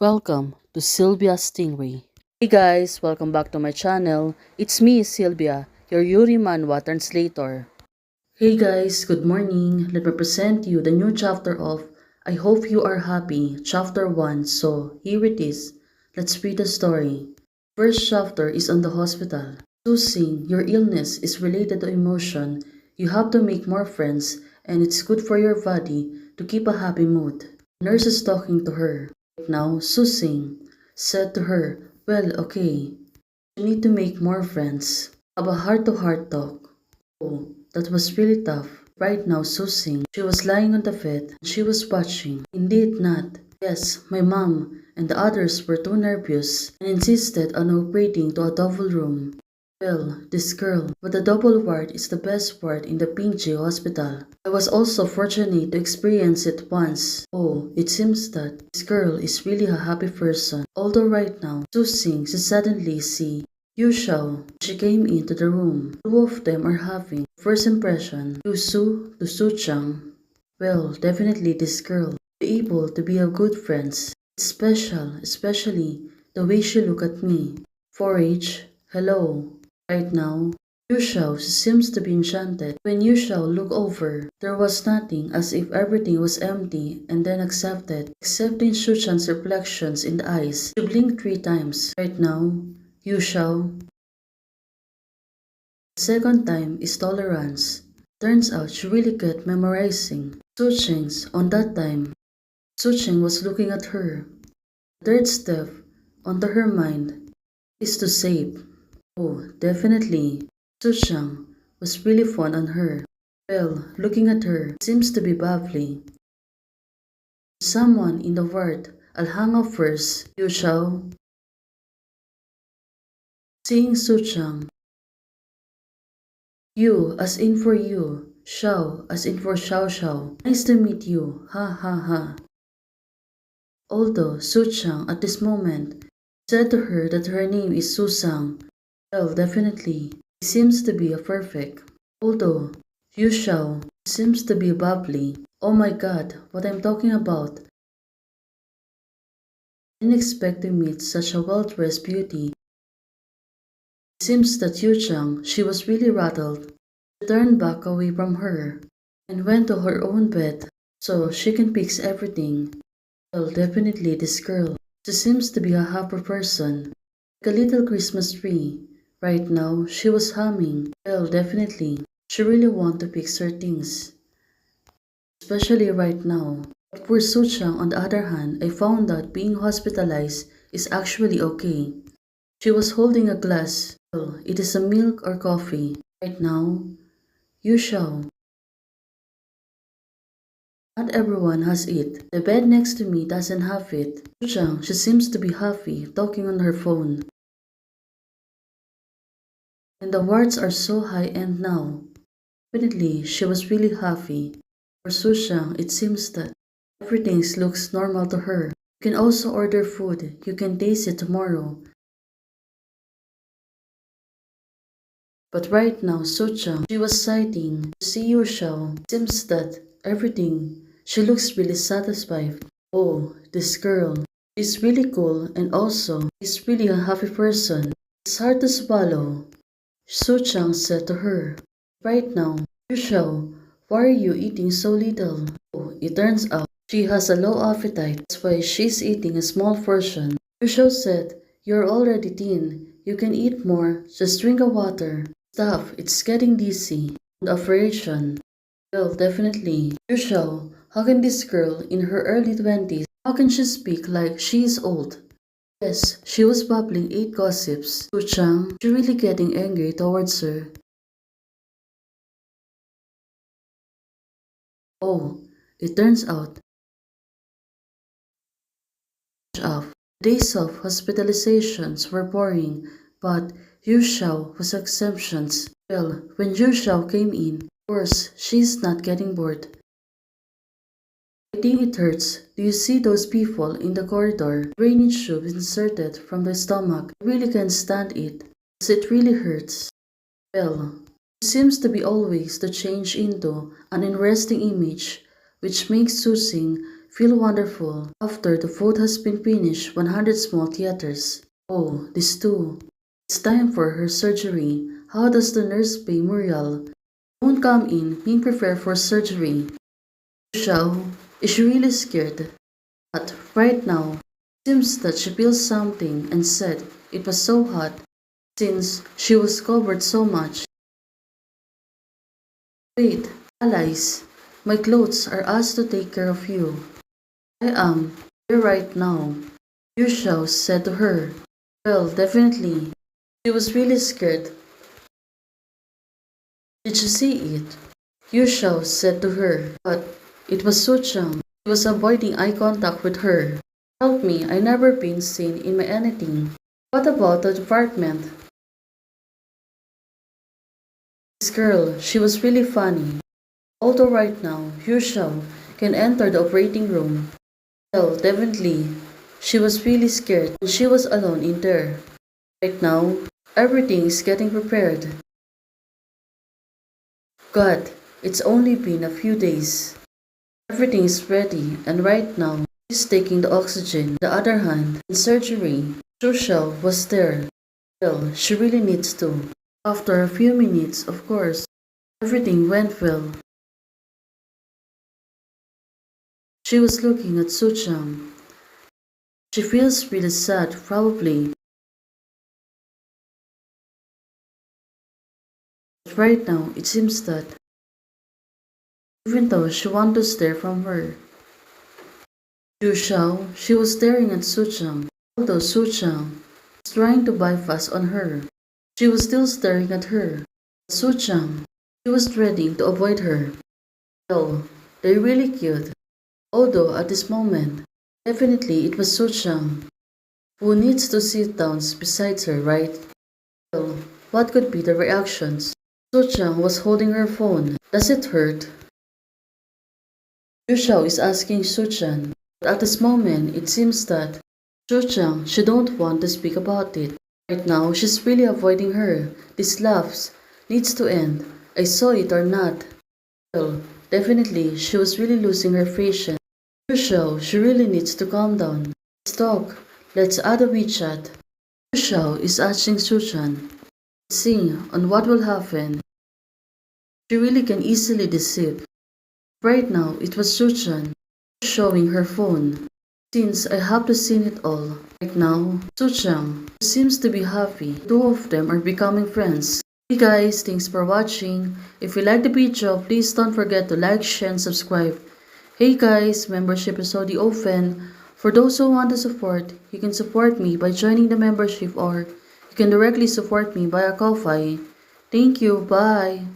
Welcome to Sylvia Stingray. Hey guys, welcome back to my channel. It's me, Sylvia, your Yuri Manhwa translator. Hey guys, good morning. Let me present you the new chapter of I Hope You Are Happy, chapter 1. So, here it is. Let's read the story. First chapter is on the hospital. Susing, your illness is related to emotion. You have to make more friends, and it's good for your body to keep a happy mood. Nurse is talking to her. Now, Susing said to her, well, okay, you need to make more friends. Have a heart-to-heart talk. Oh, that was really tough. Right now, Susing, she was lying on the bed. She was watching. Indeed not. Yes, my mom and the others were too nervous and insisted on upgrading to a double room. Well, this girl, but the double ward is the best ward in the Pingji hospital. I was also fortunate to experience it once. Oh, it seems that this girl is really a happy person. Although right now, Susing she suddenly see Yu Shao. She came into the room. Two of them are having first impression. Yu Su to Su Chang. Well, definitely this girl be able to be a good friends. It's special, especially the way she look at me. Forage, hello. Right now, Yushao seems to be enchanted. When Yushao looked over, there was nothing, as if everything was empty and then accepted, except in Shuchan's reflections in the eyes. She blinked 3 times. Right now, Yushao. The second time is tolerance. Turns out she really good memorizing. Sucheng's on that time. Sucheng was looking at her. The third step onto her mind is to save. Oh, definitely. Sushang was really fond on her. Well, looking at her seems to be bubbly. Someone in the ward, I'll hang up first. You shall. Seeing Suchang. You as in for you. Shao as in for Xiao Xiao. Nice to meet you. Ha ha ha. Although Suchang at this moment said to her that her name is Susang. Well, definitely. He seems to be a perfect. Although Yu Shao seems to be bubbly. Oh my god, what I'm talking about. I didn't expect to meet such a well-dressed beauty. It seems that Yu Chang, she was really rattled. She turned back away from her and went to her own bed so she can fix everything. Well, definitely this girl. She seems to be a happy person. Like a little Christmas tree. Right now, she was humming. Well, definitely. She really want to fix her things. Especially right now. But for Suchang, on the other hand, I found out being hospitalized is actually okay. She was holding a glass. Well, it is a milk or coffee. Right now, you shall. Not everyone has it. The bed next to me doesn't have it. Suchang, she seems to be happy, talking on her phone. And the wards are so high-end now. Definitely, she was really happy. For Sushang, it seems that everything looks normal to her. You can also order food. You can taste it tomorrow. But right now, Suchang, she was sighting to see Yushao. It seems that everything, she looks really satisfied. Oh, this girl. She's really cool and also, she's really a happy person. It's hard to swallow. Suchang said to her. Right now, Yushao, why are you eating so little? Oh, it turns out she has a low appetite. That's why she's eating a small portion. Yushao said, you're already thin. You can eat more. Just drink a water. Stop, it's getting dizzy. The operation. Well, definitely. Yushao, how can this girl in her early 20s, how can she speak like she is old? Yes, she was babbling 8 gossips. Suchang, she really getting angry towards her. Oh, it turns out off. Days of hospitalizations were boring, but Yushao was exceptions. Well, when Yushao came in, of course, she's not getting bored. I think it hurts. Do you see those people in the corridor? Drainage tube inserted from the stomach. I really can't stand it. Because it really hurts. Well, it seems to be always to change into an interesting image, which makes Susing feel wonderful after the food has been finished 100 small theaters. Oh, this too. It's time for her surgery. How does the nurse pay Muriel? Don't come in, being prepared for surgery. Xiao, is she really scared? But right now, it seems that she feels something and said it was so hot since she was covered so much. Wait, allies, my clothes are asked to take care of you. I am here right now, Yu Shao said to her. Well, definitely. She was really scared. Did you see it? Yu Shao said to her, but it was Su Chang. He was avoiding eye contact with her. Help me, I never been seen in my anything. What about the department? This girl, she was really funny. Although right now, Yu Shao can enter the operating room. Well, definitely, she was really scared and she was alone in there. Right now, everything is getting prepared. God, it's only been a few days. Everything is ready and right now, she's taking the oxygen. On the other hand, in surgery, Zhu Xiao was there. Well, she really needs to. After a few minutes, of course, everything went well. She was looking at Su Chang. She feels really sad, probably. But right now, it seems that even though she wanted to stare from her, Zhu Xiao, she was staring at Su Chang. Although Su Chang was trying to bypass on her, she was still staring at her. Su Chang, she was dreading to avoid her. Well, they're really cute. Although at this moment, definitely it was Su Chang who needs to sit down beside her, right? Well, what could be the reactions? Su Chang was holding her phone. Does it hurt? Yu Xiao is asking Su Chang. But at this moment, it seems that Su Chang, she don't want to speak about it. Right now, she's really avoiding her. This laughs needs to end. I saw it or not. Well, definitely, she was really losing her patience. Yu Xiao, she really needs to calm down. Let's talk. Let's add a WeChat. Yu Xiao is asking Su Chang. See on what will happen. She really can easily deceive. Right now, it was Su Chang showing her phone. Since I have to see it all. Right now, Su Chang seems to be happy. Two of them are becoming friends. Hey guys, thanks for watching. If you like the video, please don't forget to like, share, and subscribe. Hey guys, membership is already open. For those who want to support, you can support me by joining the membership or you can directly support me via Ko-Fi. Thank you, bye.